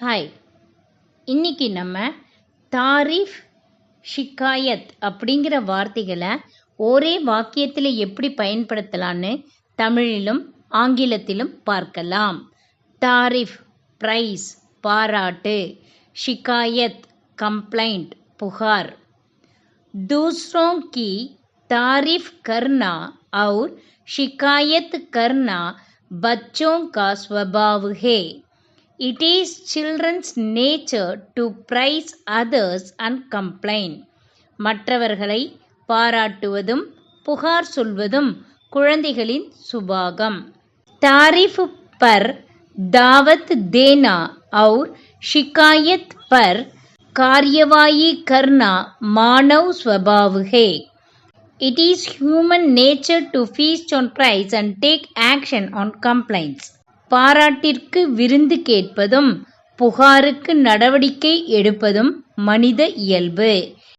Hi, இன்னைக்கு நம்ம tariff, ஷிகாயத் அப்படிங்கிற வார்த்தைகளை ஒரே வாக்கியத்தில் எப்படி பயன்படுத்தலான்னு தமிழிலும் ஆங்கிலத்திலும் பார்க்கலாம். தாரிஃப் பிரைஸ் பாராட்டு, ஷிகாயத் கம்ப்ளைண்ட் புகார். दूसरों की तारीफ करना और शिकायत करना बच्चों का स्वभाव है. It is children's nature to praise others and complain. மற்றவர்களை பாராட்டுவதும் புகார் சொல்வதும் குழந்தைகளின் சுபாவம். तारीफ पर दावत देना और शिकायत पर कार्यवाही करना मानव स्वभाव है. It is human nature to feast on praise and take action on complaints. பாராட்டிற்கு விருந்து கேட்பதும் புகாருக்கு நடவடிக்கை எடுப்பதும் மனித இயல்பு.